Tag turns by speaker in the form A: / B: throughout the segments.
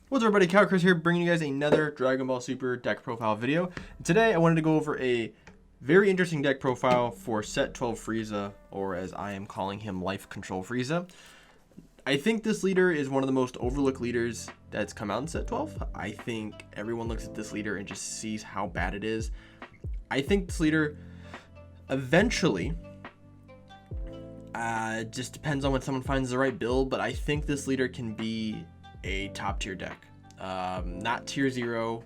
A: What's up, everybody? Chris here, bringing you guys another Dragon Ball Super deck profile video. Today, I wanted to go over a very interesting deck profile for Set 12 Frieza, or as I am calling him, Life Control Frieza. I think this leader is one of the most overlooked leaders that's come out in Set 12. I think everyone looks at this leader and just sees how bad it is. I think this leader eventually, just depends on when someone finds the right build, but I think this leader can be a top tier deck. Not tier 0,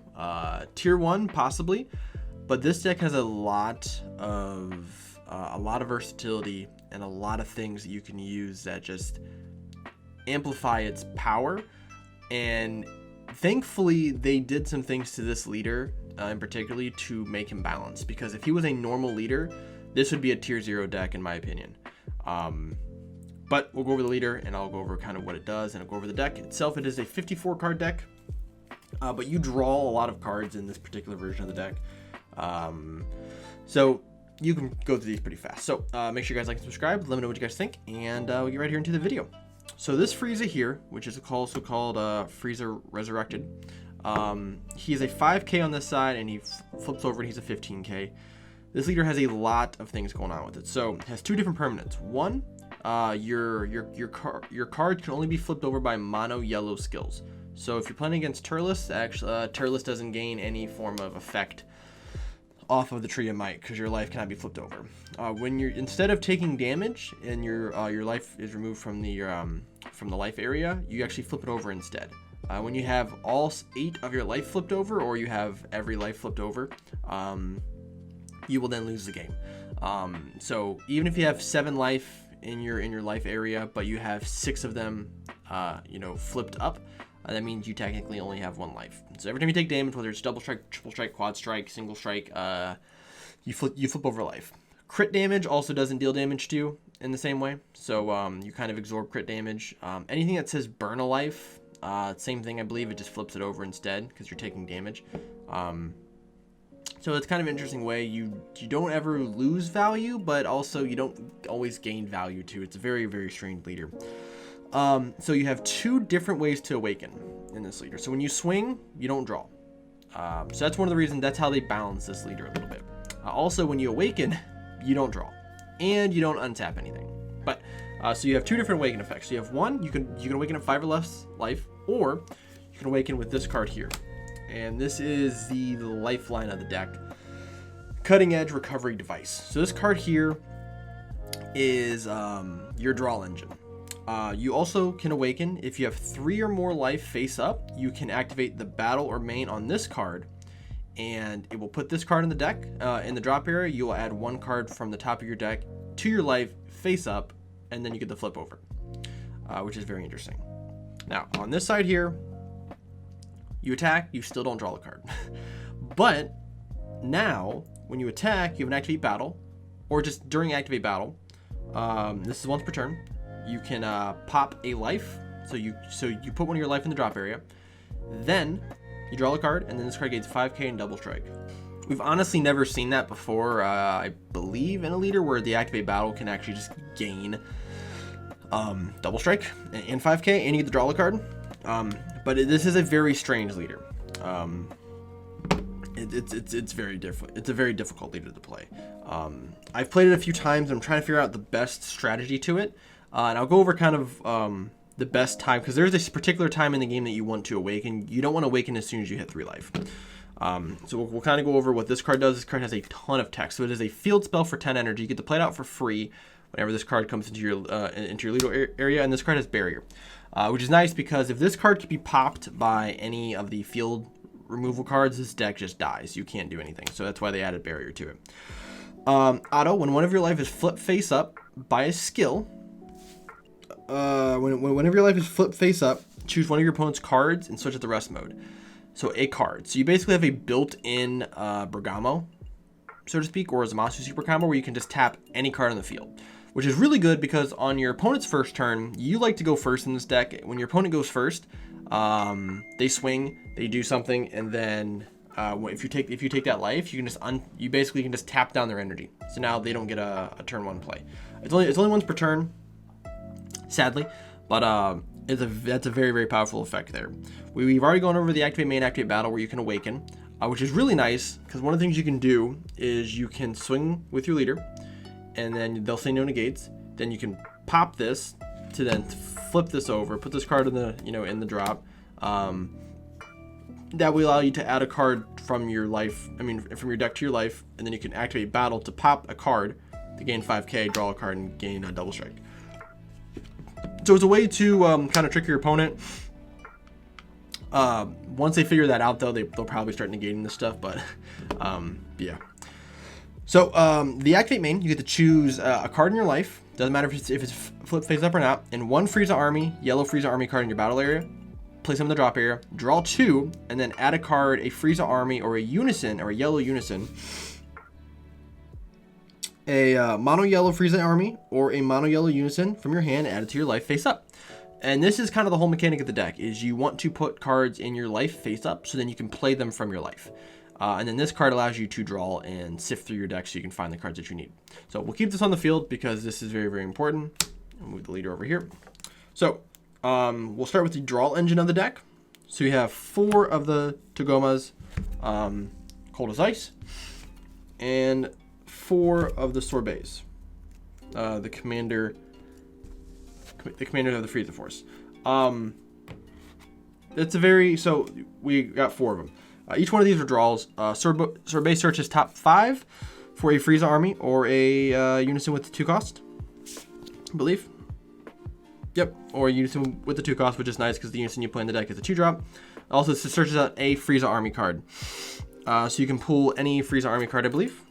A: tier 1 possibly, but this deck has a lot of versatility and a lot of things that you can use that just amplify its power. And thankfully they did some things to this leader in particularly to make him balanced, because if he was a normal leader, this would be a tier 0 deck in my opinion. But we'll go over the leader and I'll go over kind of what it does, and I'll go over the deck itself. It is a 54 card deck, but you draw a lot of cards in this particular version of the deck. So you can go through these pretty fast. So make sure you guys like and subscribe. Let me know what you guys think, and we'll get right here into the video. So this Frieza here, which is also called Frieza Resurrected, he is a 5k on this side and he flips over and he's a 15k. This leader has a lot of things going on with it. So it has two different permanents. One, your card can only be flipped over by mono yellow skills. So if you're playing against Turles, actually Turles doesn't gain any form of effect off of the Tree of Might because your life cannot be flipped over. When you're, instead of taking damage and your life is removed from the life area, you actually flip it over instead. When you have all 8 of your life flipped over, or you have every life flipped over, you will then lose the game. So even if you have 7 life in your life area, but you have 6 of them, flipped up, that means you technically only have 1 life. So every time you take damage, whether it's double strike, triple strike, quad strike, single strike, you flip over life. Crit damage also doesn't deal damage to you in the same way. So you kind of absorb crit damage. Anything that says burn a life, same thing, I believe. It just flips it over instead because you're taking damage. So it's kind of an interesting way. You don't ever lose value, but also you don't always gain value too. It's a very, very strange leader. So you have 2 different ways to awaken in this leader. So when you swing, you don't draw. So that's one of the reasons, that's how they balance this leader a little bit. Also, when you awaken, you don't draw and you don't untap anything. But so you have 2 different awaken effects. So you have one, you can awaken at 5 or less life, or you can awaken with this card here. And this is the lifeline of the deck, Cutting Edge Recovery Device. So this card here is your draw engine. You also can awaken if you have 3 or more life face up. You can activate the battle or main on this card, and it will put this card in the deck. In the drop area, you will add 1 card from the top of your deck to your life face up, and then you get the flip over, which is very interesting. Now on this side here, you attack, you still don't draw the card. But now, when you attack, you have an activate battle, or just during activate battle, this is once per turn, you can pop a life. So you put one of your life in the drop area, then you draw a card, and then this card gains 5k and double strike. We've honestly never seen that before, I believe, in a leader where the activate battle can actually just gain double strike and 5k, and you get the draw a card. But this is a very strange leader. It's very different. It's a very difficult leader to play. I've played it a few times. I'm trying to figure out the best strategy to it, and I'll go over kind of the best time, because there's this particular time in the game that you want to awaken. You don't want to awaken as soon as you hit 3 life. So we'll kind of go over what this card does. This card has a ton of text. So it is a field spell for 10 energy. You get to play it out for free whenever this card comes into your leader area, and this card has barrier. Which is nice, because if this card can be popped by any of the field removal cards, this deck just dies. You can't do anything. So that's why they added barrier to it. Auto, when one of your life is flipped face up by a skill, whenever your life is flipped face up, choose one of your opponent's cards and switch it to rest mode. So a card. So you basically have a built-in Bergamo, so to speak, or a Zamasu super combo where you can just tap any card on the field, which is really good because on your opponent's first turn, you like to go first in this deck. When your opponent goes first, they swing, they do something, and then if you take that life, you can just you basically can just tap down their energy. So now they don't get a turn 1 play. It's only once per turn, sadly, but That's a very, very powerful effect there. We've already gone over the activate main, activate battle, where you can awaken, which is really nice because one of the things you can do is you can swing with your leader, and then they'll say no negates. Then you can pop this to then flip this over, put this card in the in the drop. That will allow you to add a card from your life, from your deck to your life, and then you can activate battle to pop a card to gain 5k, draw a card, and gain a double strike. So it's a way to kind of trick your opponent. Once they figure that out, though, they'll probably start negating this stuff, but yeah. So the activate main, you get to choose a card in your life. Doesn't matter if it's flipped face up or not. And one Frieza army, yellow Frieza army card in your battle area. Place them in the drop area. Draw 2, and then add a card, a Frieza army or a Unison or a yellow Unison. A mono yellow Frieza army or a mono yellow Unison from your hand, add it to your life face up. And this is kind of the whole mechanic of the deck, is you want to put cards in your life face up so then you can play them from your life. And then this card allows you to draw and sift through your deck so you can find the cards that you need. So we'll keep this on the field because this is very, very important. I'll move the leader over here. So we'll start with the draw engine of the deck. So you have 4 of the Togomas, cold as ice, and 4 of the sorbets. The commanders of the Frieza Force. So we got 4 of them. Each one of these are draws. Sorbet searches top 5 for a Frieza army or a Unison with the 2 cost, I believe. Yep, or a Unison with the 2 cost, which is nice because the Unison you play in the deck is a 2-drop. Also, it searches out a Frieza army card. So you can pull any Frieza army card, I believe.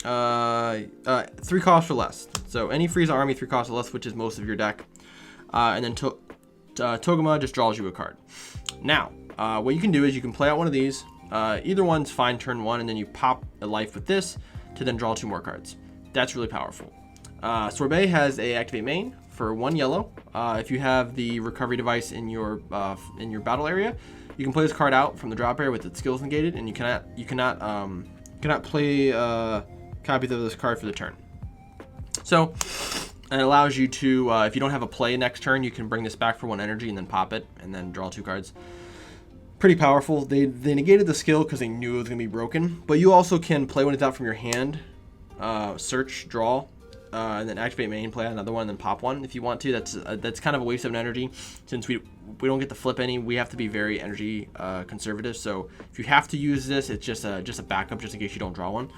A: 3 costs or less. So any Frieza army 3 costs or less, which is most of your deck. And then Togama just draws you a card. Now, what you can do is you can play out one of these. Either one's fine turn 1, and then you pop a life with this to then draw 2 more cards. That's really powerful. Sorbet has a activate main for 1 yellow. If you have the recovery device in your battle area, you can play this card out from the drop area with its skills negated, and you cannot play copies of this card for the turn. So it allows you to, if you don't have a play next turn, you can bring this back for 1 energy and then pop it and then draw 2 cards. Pretty powerful. They negated the skill because they knew it was going to be broken, but you also can play when it's out from your hand, search, draw, and then activate main, play another one, and then pop one if you want to. That's kind of a waste of an energy since we don't get to flip any. We have to be very energy conservative. So if you have to use this, it's just a backup just in case you don't draw one.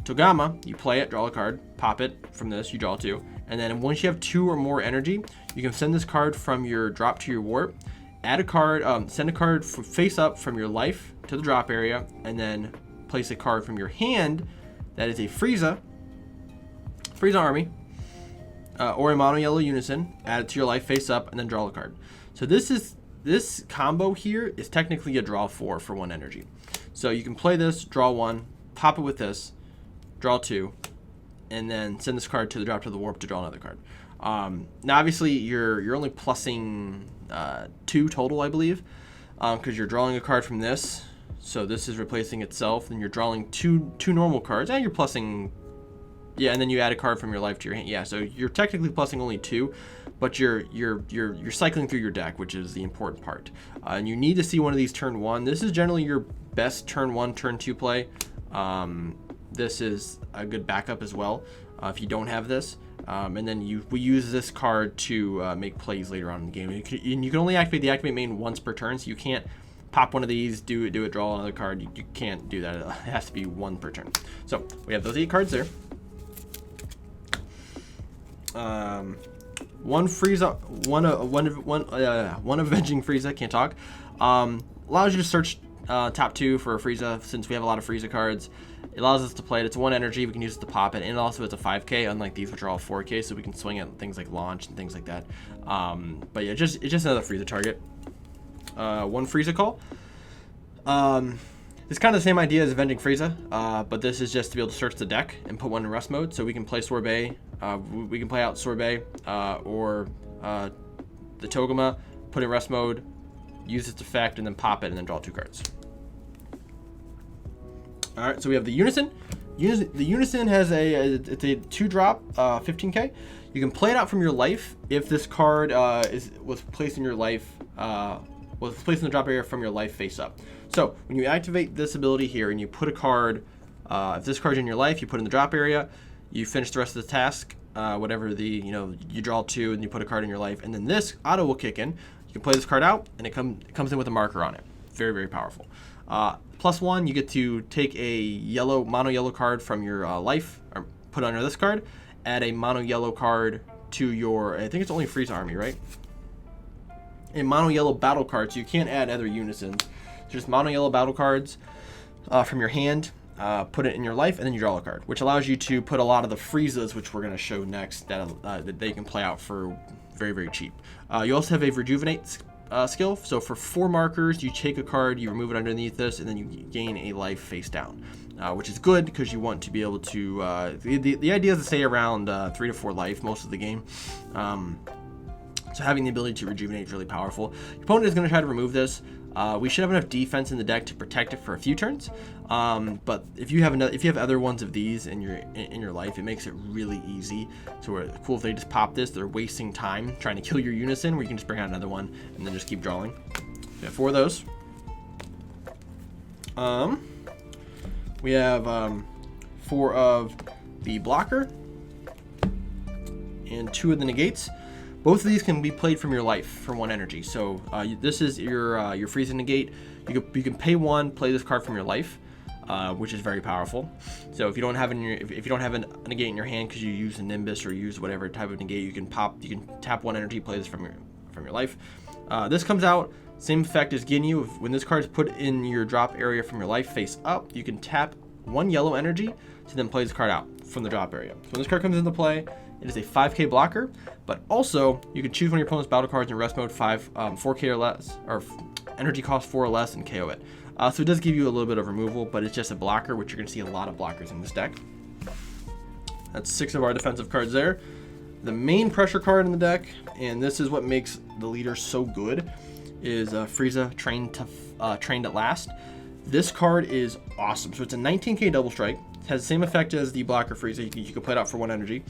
A: Togama, you play it, draw a card, pop it from this, you draw 2, and then once you have 2 or more energy, you can send this card from your drop to your warp. Add a card, send a card face up from your life to the drop area, and then place a card from your hand that is a Frieza army, or a mono yellow Unison. Add it to your life face up, and then draw a card. So this combo here is technically a draw 4 for 1 energy. So you can play this, draw 1, pop it with this, draw 2, and then send this card to the drop to the warp to draw another card. Now obviously you're only plussing 2 total, I believe, because you're drawing a card from this, so this is replacing itself, and you're drawing two normal cards, and you're plussing, and then you add a card from your life to your hand. So you're technically plussing only 2, but you're cycling through your deck, which is the important part. And you need to see one of these turn 1. This is generally your best turn 1, turn 2 play. This is a good backup as well if you don't have this. And then we use this card to make plays later on in the game. And you can only activate the activate main once per turn, so you can't pop one of these, do it, draw another card. You can't do that. It has to be 1 per turn. So we have those 8 cards there. One Frieza, one Avenging Frieza, can't talk. Allows you to search top 2 for a Frieza, since we have a lot of Frieza cards. It allows us to play it. It's 1 energy. We can use it to pop it, and also it's a 5k, unlike these, which are all 4k, so we can swing at things like launch and things like that. But yeah, it's just another Frieza target. 1 Frieza call. It's kind of the same idea as Avenging Frieza, but this is just to be able to search the deck and put 1 in rest mode, so we can play Sorbet. We can play out Sorbet or the Togama, put in rest mode, use its effect, and then pop it, and then draw 2 cards. All right, so we have the Unison. The Unison has it's a 2-drop, 15k. You can play it out from your life if this card was placed in your life, was placed in the drop area from your life face up. So when you activate this ability here and you put a card, if this card's in your life, you put it in the drop area, you finish the rest of the task, whatever the, you draw 2 and you put a card in your life, and then this auto will kick in. You can play this card out and it comes in with a marker on it. Very, very powerful. +1, you get to take a mono yellow card from your life, or put it under this card, add a mono yellow card to your, I think it's only Frieza army, right? A mono yellow battle card, so you can't add other Unisons. Just mono yellow battle cards from your hand, put it in your life, and then you draw a card, which allows you to put a lot of the Friezas, which we're going to show next, that they can play out for very, very cheap. You also have a Rejuvenate skill, so for 4 markers, you take a card, you remove it underneath this, and then you gain a life face down, which is good because you want to be able to, the idea is to stay around 3 to 4 life most of the game. So having the ability to rejuvenate is really powerful. Your opponent is going to try to remove this. We should have enough defense in the deck to protect it for a few turns. But if you have other ones of these in your life, it makes it really easy. So it's cool if they just pop this. They're wasting time trying to kill your Unison, where you can just bring out another one and then just keep drawing. We have 4 of those. We have 4 of the blocker and 2 of the negates. Both of these can be played from your life for 1 energy. So this is your Frieza negate. You can pay 1, play this card from your life, which is very powerful. So if you don't have if you don't have a negate in your hand because you use a Nimbus or use whatever type of negate, you can tap 1 energy, play this from your life. This comes out same effect as Ginyu. When this card is put in your drop area from your life face up, you can tap 1 yellow energy to then play this card out from the drop area. So when this card comes into play, it is a 5k blocker, but also you can choose one of your opponent's battle cards in rest mode 4k or less, or energy cost 4 or less, and KO it. So it does give you a little bit of removal, but it's just a blocker, which you're going to see a lot of blockers in this deck. That's 6 of our defensive cards there. The main pressure card in the deck, and this is what makes the leader so good, is Frieza Trained at Last. This card is awesome. So it's a 19k double strike. It has the same effect as the blocker Frieza. You can play it out for 1 energy.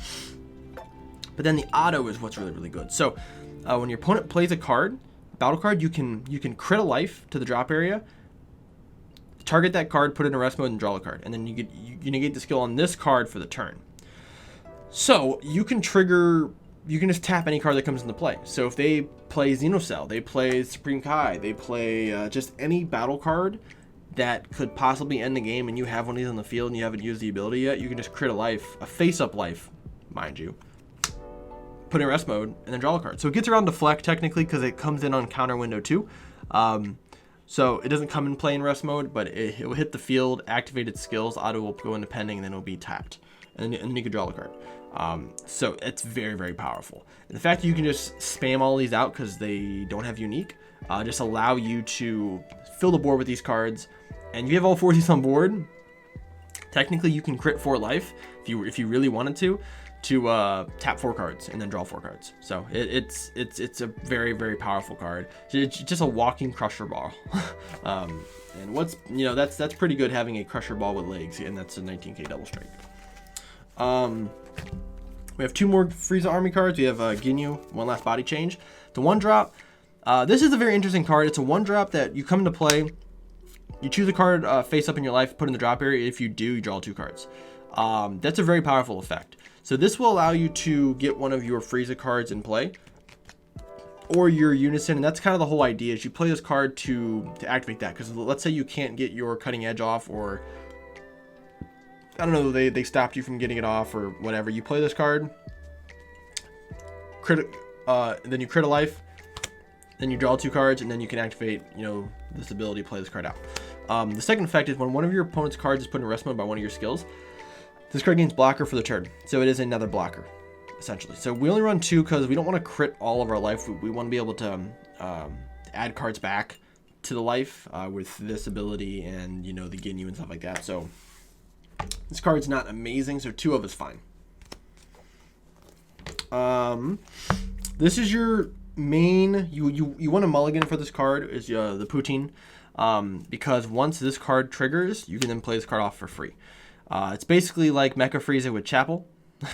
A: But then the auto is what's really, really good. So when your opponent plays a card, battle card, you can crit a life to the drop area, target that card, put it in rest mode, and draw a card. And then you negate the skill on this card for the turn. So you can just tap any card that comes into play. So if they play Xenocell, they play Supreme Kai, they play just any battle card that could possibly end the game, and you have one of these on the field and you haven't used the ability yet, you can just crit a life, a face-up life, mind you, put it in rest mode, and then draw a card. So it gets around deflect technically because it comes in on counter window too. So it doesn't come in play in rest mode, but it will hit the field, activate its skills, auto will go into pending, and then it'll be tapped. And then you can draw a card. So it's very, very powerful. And the fact that you can just spam all these out because they don't have unique, just allow you to fill the board with these cards. And if you have all 4 of these on board, technically you can crit 4 life if you really wanted to tap 4 cards and then draw 4 cards. So it's a very, very powerful card. It's just a walking crusher ball. And that's pretty good, having a crusher ball with legs, and that's a 19k double strike. We have 2 more Frieza army cards. We have Ginyu, 1 last body change. The 1-drop. This is a very interesting card. It's a 1-drop that you come into play. You choose a card face up in your life, put in the drop area. If you do, you draw 2 cards. That's a very powerful effect. So this will allow you to get one of your Frieza cards in play, or your Unison, and that's kind of the whole idea, is you play this card to activate that. Because let's say you can't get your cutting edge off, or I don't know, they stopped you from getting it off or whatever. You play this card, then you crit a life, then you draw 2 cards, and then you can activate, this ability to play this card out. The second effect is when one of your opponent's cards is put in rest mode by one of your skills, this card gains blocker for the turn. So it is another blocker, essentially. So we only run 2 because we don't want to crit all of our life. We want to be able to add cards back to the life with this ability and, the Ginyu and stuff like that. So this card's not amazing, so 2 of is fine. This is your main, you want a mulligan for this card, is the Poutine, because once this card triggers, you can then play this card off for free. It's basically like Mecha Frieza with Chapel,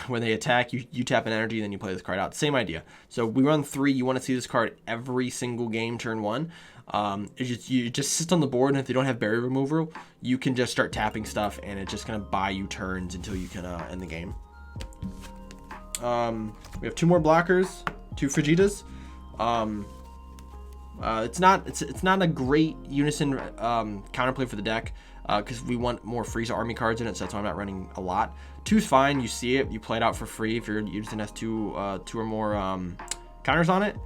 A: when they attack, you tap an energy, then you play this card out. Same idea. So we run 3. You want to see this card every single game, turn 1. You just sit on the board, and if they don't have barrier removal, you can just start tapping stuff, and it's just going to buy you turns until you can end the game. We have 2 more blockers, 2 Frigidas. It's not a great Unison counterplay for the deck because we want more Frieza army cards in it, so that's why I'm not running a lot. 2's fine, you see it, you play it out for free if your Unison has 2 or more counters on it.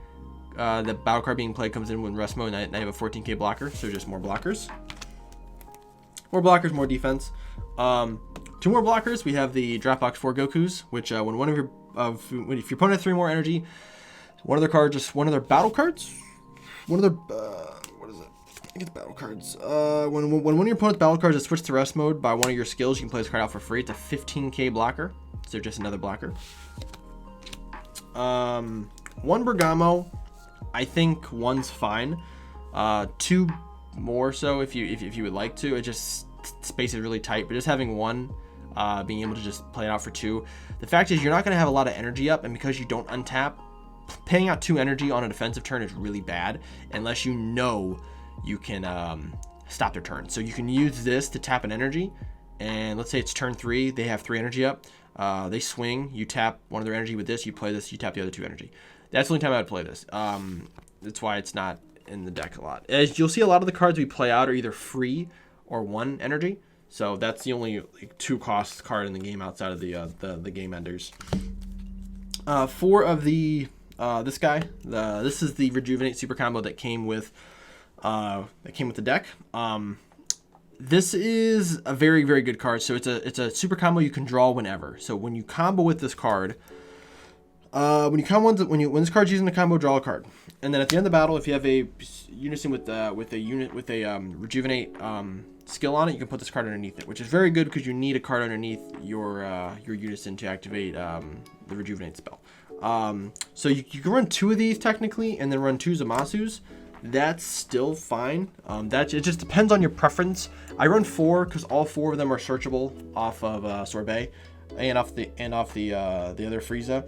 A: The battle card being played comes in when rest mode, and I have a 14k blocker, so just more blockers. More blockers, more defense. 2 more blockers. We have the Draftbox-Ku Gokus, which when one of your if your opponent has 3 more energy, one of their cards, one of their battle cards, one of their what is it? I get the battle cards. When one of your opponent's battle cards is switched to rest mode by one of your skills, you can play this card out for free. It's a 15k blocker, so just another blocker. 1 Bergamo. I think 1's fine. 2 more so if you would like to. It just space is really tight, but just having 1, being able to just play it out for 2. The fact is you're not going to have a lot of energy up, and because you don't untap, paying out 2 energy on a defensive turn is really bad unless you know you can stop their turn. So you can use this to tap an energy, and let's say it's turn 3, they have 3 energy up. They swing, you tap one of their energy with this, you play this, you tap the other 2 energy. That's the only time I would play this. That's why it's not in the deck a lot. As you'll see, a lot of the cards we play out are either free or 1 energy. So that's the only 2 cost card in the game outside of the game enders. 4 of the this guy. This is the Rejuvenate super combo that came with the deck. This is a very, very good card. So it's a super combo you can draw whenever. So when you combo with this card, when this card's using the combo, draw a card, and then at the end of the battle, if you have a Unison with a Rejuvenate skill on it, you can put this card underneath it, which is very good because you need a card underneath your Unison to activate the Rejuvenate spell. So you can run 2 of these technically, and then run 2 Zamasus. That's still fine. It just depends on your preference. I run 4 because all 4 of them are searchable off of Sorbet and off the other Frieza,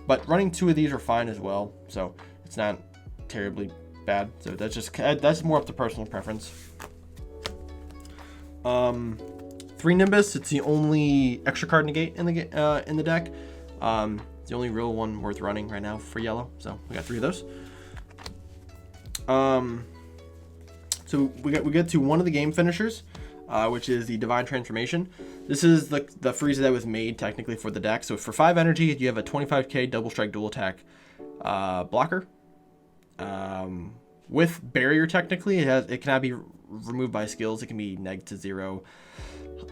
A: but running 2 of these are fine as well. So it's not terribly bad. So that's more up to personal preference. 3 Nimbus. It's the only extra card negate in the deck. It's the only real one worth running right now for yellow. So we got 3 of those. So we get to one of the game finishers, which is the Divine Transformation. This is the Frieza that was made technically for the deck. So for 5 energy, you have a 25k double strike dual attack blocker. With barrier, technically, it cannot be removed by skills. It can be neg to 0.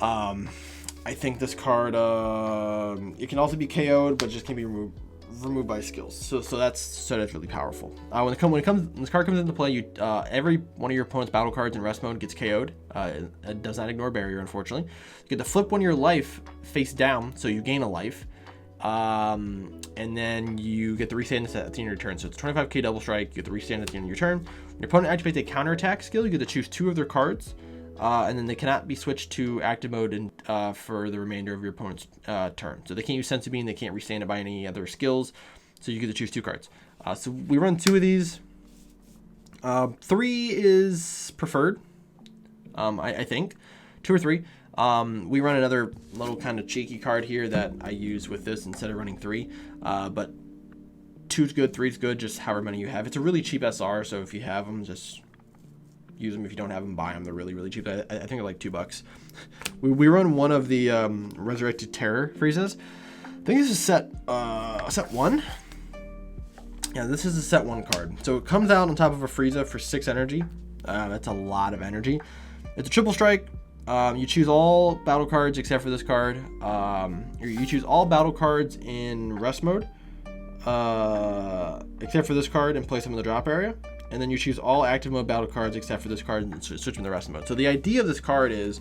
A: I think this card it can also be KO'd, but just can be removed by skills. So that's really powerful. When this card comes into play, every one of your opponent's battle cards in rest mode gets KO'd. It does not ignore barrier, unfortunately. You get to flip one of your life face down, so you gain a life. And then you get the restand at the end of your turn. So it's 25k double strike. You get the restand at the end of your turn. When your opponent activates a counterattack skill, you get to choose 2 of their cards, and then they cannot be switched to active mode for the remainder of your opponent's turn. So they can't use Sense of Being. They can't restand it by any other skills. So you get to choose 2 cards. So we run 2 of these. 3 is preferred, I think. 2 or 3. We run another little kind of cheeky card here that I use with this instead of running 3. But 2's good, 3's good, just however many you have. It's a really cheap SR, so if you have them, just use them. If you don't have them, buy them. They're really, really cheap. I think they're like $2. We run one of the Resurrected Terror Friezas. I think this is set 1. Yeah, this is a set 1 card. So it comes out on top of a Frieza for 6 energy. That's a lot of energy. It's a triple strike. You choose all battle cards except for this card. You choose all battle cards in rest mode, except for this card, and place them in the drop area. And then you choose all active mode battle cards except for this card and switch them to the rest mode. So the idea of this card is,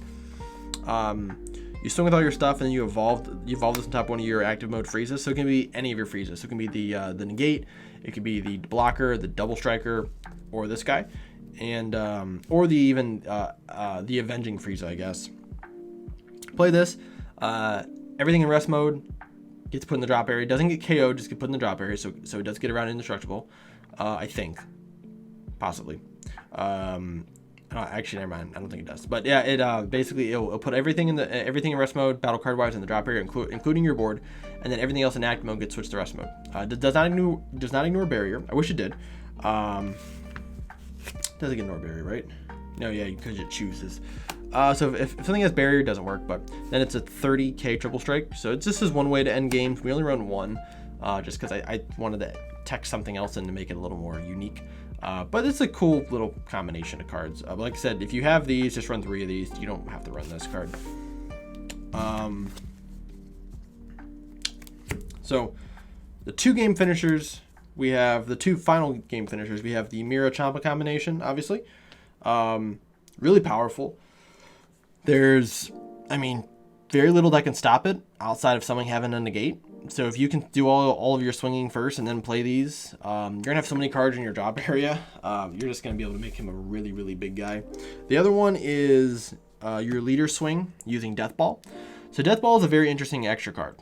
A: you swing with all your stuff, and then you evolve this on top of one of your active mode Friezas. So it can be any of your Friezas. So it can be the negate, it could be the blocker, the double striker, or this guy. And or the avenging Frieza, I guess. Play this. Everything in rest mode gets put in the drop area. Doesn't get KO'd, just get put in the drop area. So it does get around indestructible. I think. Possibly. Actually, never mind. I don't think it does. But yeah, it basically it'll put everything in rest mode, battle card wise, in the drop area, including your board, and then everything else in active mode gets switched to rest mode. Does not ignore barrier. I wish it did. Doesn't ignore barrier, right? No, yeah, because it chooses. So if something has barrier, it doesn't work. But then it's a 30k triple strike. So this is one way to end games. We only run one, just because I wanted to text something else in to make it a little more unique. But it's a cool little combination of cards. Like I said, if you have these, just run 3 of these. You don't have to run this card. So the 2 game finishers, we have the 2 final game finishers. We have the Mira Champa combination, obviously. Really powerful. There's, very little that can stop it outside of someone having a negate. So if you can do all of your swinging first and then play these, you're going to have so many cards in your drop area. You're just going to be able to make him a really, really big guy. The other one is your leader swing using Death Ball. So Death Ball is a very interesting extra card.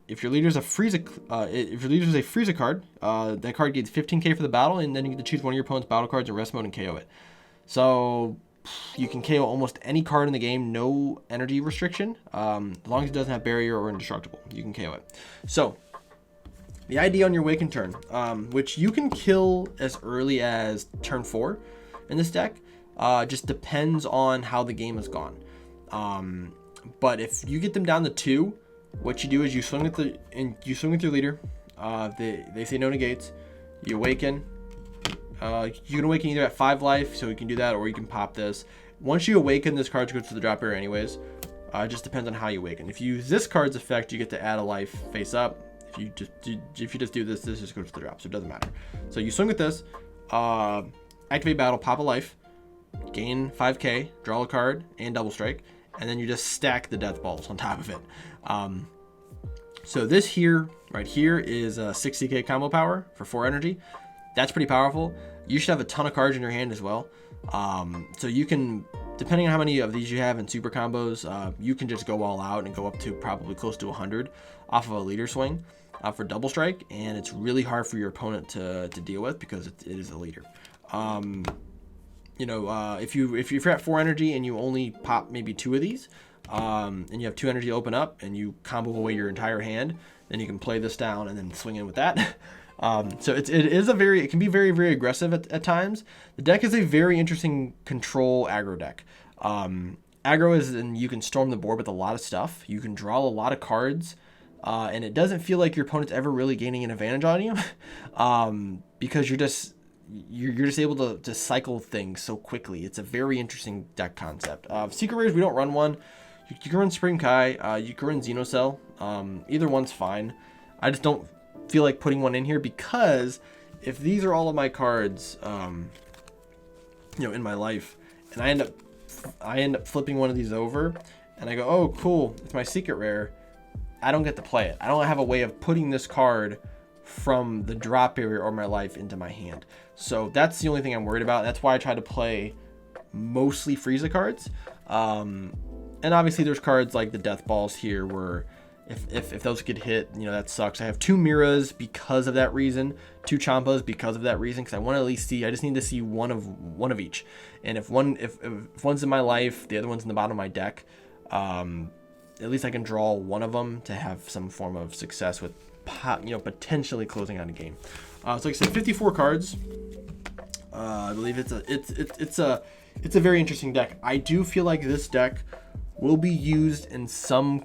A: If your leader is a Frieza card, that card gets 15k for the battle, and then you get to choose one of your opponent's battle cards in rest mode and KO it. So you can KO almost any card in the game, no energy restriction. As long as it doesn't have barrier or indestructible, you can KO it. So the idea on your Awaken Turn, which you can kill as early as turn 4 in this deck, just depends on how the game has gone. But if you get them down to 2, what you do is you swing with your leader. They say no negates. You awaken. You can awaken either at 5 life, so you can do that, or you can pop this. Once you awaken, this card goes to the drop area anyways. It just depends on how you awaken. If you use this card's effect, you get to add a life face up. If you just do this, this just goes to the drop, so it doesn't matter. So you swing with this, activate battle, pop a life, gain 5k, draw a card, and double strike, and then you just stack the death balls on top of it. So this here, right here, is a 60k combo power for 4 energy. That's pretty powerful. You should have a ton of cards in your hand as well. So you can, depending on how many of these you have in super combos, you can just go all out and go up to probably close to 100 off of a leader swing for double strike, and it's really hard for your opponent to deal with because it is a leader. If you're at 4 energy and you only pop maybe 2 of these, and you have 2 energy to open up and you combo away your entire hand, then you can play this down and then swing in with that. So it can be very, very aggressive at times. The deck is a very interesting control aggro deck. Aggro is, and you can storm the board with a lot of stuff. You can draw a lot of cards, and it doesn't feel like your opponent's ever really gaining an advantage on you, because you're just able to cycle things so quickly. It's a very interesting deck concept. Secret Rares, we don't run one. You can run Supreme Kai, you can run Xenocell. Either one's fine. I just don't feel like putting one in here, because if these are all of my cards in my life, and I end up flipping one of these over and I go, oh cool, it's my secret rare, I don't get to play it. I don't have a way of putting this card from the drop area or my life into my hand. So that's the only thing I'm worried about. That's why I try to play mostly Frieza cards. And obviously there's cards like the Death Balls here where if those get hit, that sucks. I have 2 Miras because of that reason, 2 Champas because of that reason, because I want to at least see, I just need to see one of each. And if one's in my life, the other one's in the bottom of my deck, at least I can draw one of them to have some form of success with, potentially closing out a game. So like I said, 54 cards. I believe it's a very interesting deck. I do feel like this deck will be used in some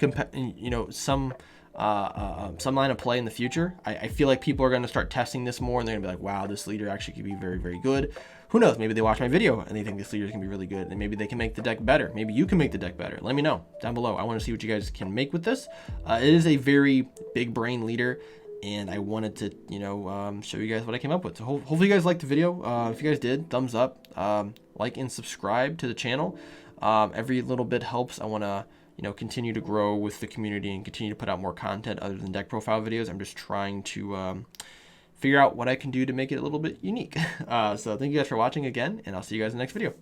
A: line of play in the future. I feel like people are going to start testing this more, and they're going to be like, wow, this leader actually could be very, very good. Who knows? Maybe they watch my video and they think this leader is going to be really good, and maybe they can make the deck better. Maybe you can make the deck better. Let me know down below. I want to see what you guys can make with this. It is a very big brain leader, and I wanted to, show you guys what I came up with. So hopefully you guys liked the video. If you guys did, thumbs up, like and subscribe to the channel. Every little bit helps. I want to, continue to grow with the community and continue to put out more content other than deck profile videos. I'm just trying to figure out what I can do to make it a little bit unique. So thank you guys for watching again, and I'll see you guys in the next video.